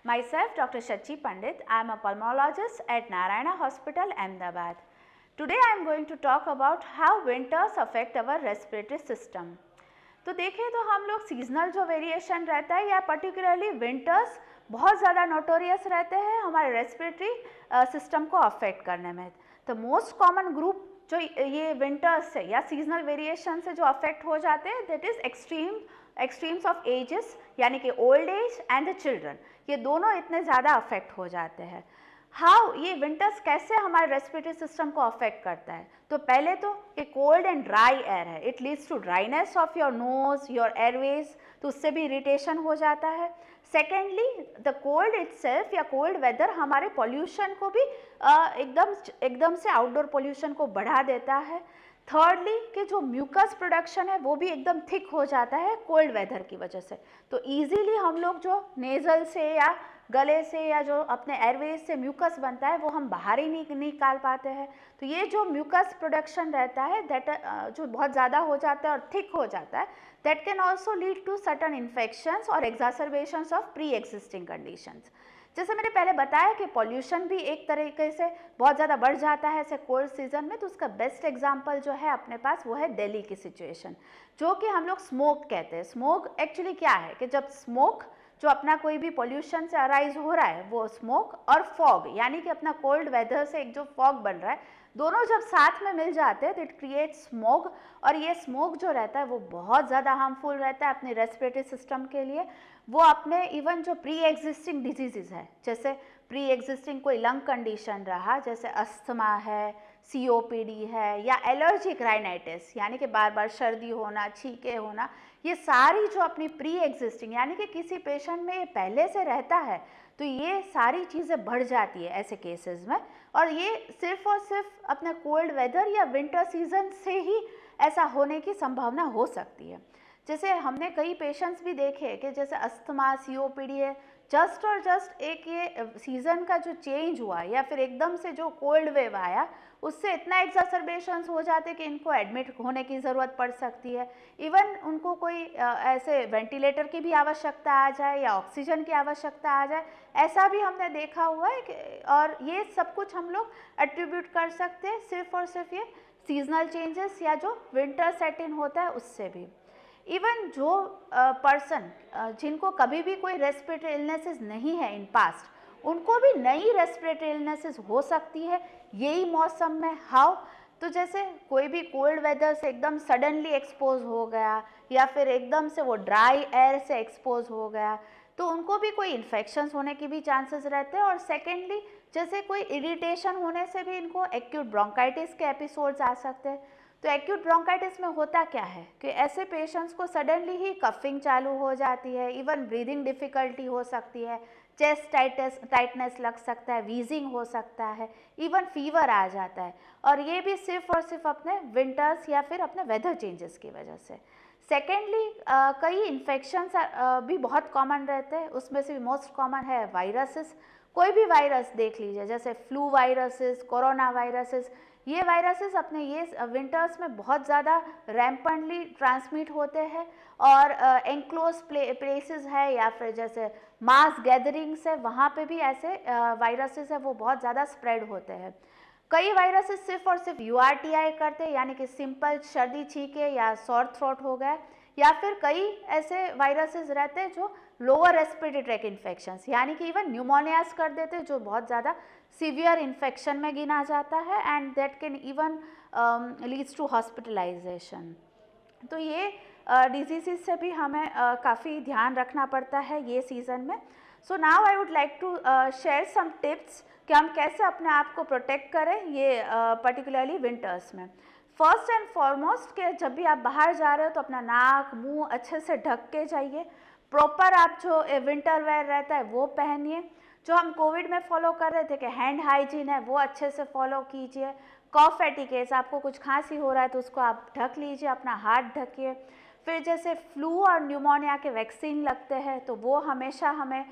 Myself, Dr. Shachi Pandit. I am a pulmonologist at Narayana Hospital, Ahmedabad. Today I am going to talk about how winters affect our respiratory system. तो देखिए, तो हम लोग seasonal जो variation रहता है या पर्टिकुलरली विंटर्स बहुत ज़्यादा नोटोरियस रहते हैं हमारे रेस्पिरेटरी सिस्टम को अफेक्ट करने में. तो मोस्ट कॉमन ग्रुप जो ये विंटर्स से या सीजनल वेरिएशन से जो अफेक्ट हो जाते हैं, that is extremes of ages, यानी कि old age and the children. ये दोनों इतने ज़्यादा अफेक्ट हो जाते हैं. हाउ ये विंटर्स कैसे हमारे रेस्पिरेटरी सिस्टम को अफेक्ट करता है? तो पहले तो ये कोल्ड एंड ड्राई एयर है. It leads to dryness of your nose, your airways, तो उससे भी इरिटेशन हो जाता है. सेकेंडली, द कोल्ड इटसेल्फ या कोल्ड वेदर हमारे पॉल्यूशन को भी एकदम से आउटडोर पॉल्यूशन को बढ़ा देता है. थर्डली, कि जो म्यूकस प्रोडक्शन है वो भी एकदम थिक हो जाता है कोल्ड वेदर की वजह से. तो ईजीली हम लोग जो नेज़ल से या गले से या जो अपने एयरवेज से म्यूकस बनता है वो हम बाहर ही नहीं निकाल पाते हैं. तो ये जो म्यूकस प्रोडक्शन रहता है दैट जो बहुत ज़्यादा हो जाता है और थिक हो जाता है, that can also lead to certain infections और exacerbations of pre existing conditions. जैसे मैंने पहले बताया कि पॉल्यूशन भी एक तरीके से बहुत ज़्यादा बढ़ जाता है ऐसे कोल्ड सीजन में. तो उसका बेस्ट एग्जांपल जो है अपने पास वो है दिल्ली की सिचुएशन, जो कि हम लोग स्मोक कहते हैं. स्मोक एक्चुअली क्या है कि जब स्मोक जो अपना कोई भी पॉल्यूशन से अराइज हो रहा है वो स्मोक और फॉग, यानी कि अपना कोल्ड वेदर से एक जो फॉग बन रहा है, दोनों जब साथ में मिल जाते हैं तो इट क्रिएट स्मोक. और ये स्मोक जो रहता है वो बहुत ज़्यादा हार्मफुल रहता है अपने रेस्पिरेटरी सिस्टम के लिए. वो अपने इवन जो प्री एग्जिस्टिंग डिजीज़ है, जैसे प्री एग्जिस्टिंग कोई लंग कंडीशन रहा, जैसे अस्थमा है, COPD है, या एलर्जिक राइनाइटिस, यानी कि बार बार सर्दी होना, छींके होना, ये सारी जो अपनी प्री एग्जिस्टिंग यानी कि किसी पेशेंट में ये पहले से रहता है, तो ये सारी चीज़ें बढ़ जाती है ऐसे केसेस में. और ये सिर्फ और सिर्फ अपने कोल्ड वेदर या विंटर सीजन से ही ऐसा होने की संभावना हो सकती है. जैसे हमने कई पेशेंट्स भी देखे कि जैसे अस्थमा, COPD है, जस्ट और जस्ट एक ये सीज़न का जो चेंज हुआ या फिर एकदम से जो कोल्ड वेव आया, उससे इतना एग्जासर्बेशंस हो जाते कि इनको एडमिट होने की ज़रूरत पड़ सकती है. इवन उनको कोई ऐसे वेंटिलेटर की भी आवश्यकता आ जाए या ऑक्सीजन की आवश्यकता आ जाए, ऐसा भी हमने देखा हुआ है और ये सब कुछ हम लोग एट्रीब्यूट कर सकते हैं सिर्फ और सिर्फ ये सीजनल चेंजेस या जो विंटर सेट इन होता है उससे भी. इवन जो पर्सन जिनको कभी भी कोई रेस्पिरेटरी इलनेसेस नहीं है इन पास्ट, उनको भी नई रेस्पिरेटरी इलनेसेस हो सकती है यही मौसम में. हाउ? तो जैसे कोई भी कोल्ड वेदर से एकदम सडनली एक्सपोज हो गया या फिर एकदम से वो ड्राई एयर से एक्सपोज हो गया, तो उनको भी कोई इन्फेक्शंस होने की भी चांसेस रहते हैं. और सेकेंडली, जैसे कोई इरिटेशन होने से भी इनको एक्यूट ब्रोंकाइटिस के एपिसोड्स आ सकते हैं. तो एक्यूट ब्रोंकाइटिस में होता क्या है कि ऐसे पेशेंट्स को सडनली ही कफिंग चालू हो जाती है, इवन ब्रीदिंग डिफ़िकल्टी हो सकती है, चेस्ट टाइटनेस लग सकता है, वीजिंग हो सकता है, इवन फीवर आ जाता है. और ये भी सिर्फ और सिर्फ अपने विंटर्स या फिर अपने वेदर चेंजेस की वजह से. सेकेंडली, कई इन्फेक्शंस भी बहुत कॉमन रहते हैं. उसमें से भी मोस्ट कॉमन है वायरसेस. कोई भी वायरस देख लीजिए, जैसे फ्लू वायरसेस, कोरोना वायरसेस, ये वायरसेस अपने ये विंटर्स में बहुत ज़्यादा रैम्पेंटली ट्रांसमिट होते हैं. और एनक्लोज प्लेसेस है या फिर जैसे मास गैदरिंग्स है, वहाँ पे भी ऐसे वायरसेस है वो बहुत ज़्यादा स्प्रेड होते हैं. कई वायरसेस सिर्फ और सिर्फ URTI करते हैं, यानी कि सिंपल सर्दी छींके या सॉर थ्रोट हो गया, या फिर कई ऐसे वायरसेस रहते हैं जो लोअर रेस्पिरेटरी ट्रैक इन्फेक्शंस यानी कि इवन न्यूमोनियास कर देते हैं, जो बहुत ज़्यादा सीवियर इन्फेक्शन में गिना जाता है and that can even leads to hospitalization. तो ये डिजीज़ से भी हमें काफ़ी ध्यान रखना पड़ता है ये सीज़न में. So now I would like to share some tips कि हम कैसे अपने आप को प्रोटेक्ट करें ये पर्टिकुलरली विंटर्स में. फर्स्ट एंड फॉरमोस्ट कि जब भी आप बाहर जा रहे हो तो अपना नाक मुंह अच्छे से ढक के जाइए. प्रॉपर आप जो विंटर वेयर रहता है वो पहनिए. जो हम कोविड में फॉलो कर रहे थे कि हैंड हाइजीन है वो अच्छे से फॉलो कीजिए. कॉफ एटिकेट्स, आपको कुछ खांसी हो रहा है तो उसको आप ढक लीजिए, अपना हाथ ढकिए. फिर जैसे फ्लू और न्यूमोनिया के वैक्सीन लगते हैं तो वो हमेशा हमें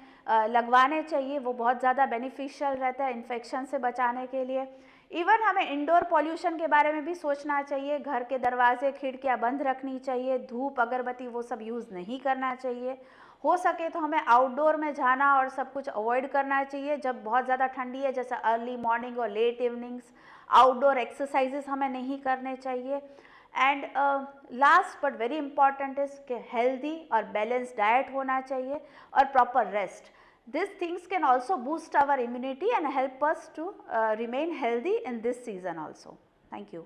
लगवाने चाहिए, वो बहुत ज़्यादा बेनिफिशियल रहता है इन्फेक्शन से बचाने के लिए. इवन हमें इंडोर पॉल्यूशन के बारे में भी सोचना चाहिए, घर के दरवाजे खिड़कियाँ बंद रखनी चाहिए, धूप अगरबत्ती वो सब यूज़ नहीं करना चाहिए। हो सके तो हमें आउटडोर में जाना और सब कुछ अवॉइड करना चाहिए। जब बहुत ज़्यादा ठंडी है, जैसे अर्ली मॉर्निंग और लेट इवनिंग्स, आउटडोर एक्सरसाइजेस हमें नहीं करने चाहिए। And last but very important is कि हेल्दी और बैलेंस डाइट होना चाहिए और proper rest. These things can also boost our immunity and help us to remain healthy in this season also. Thank you.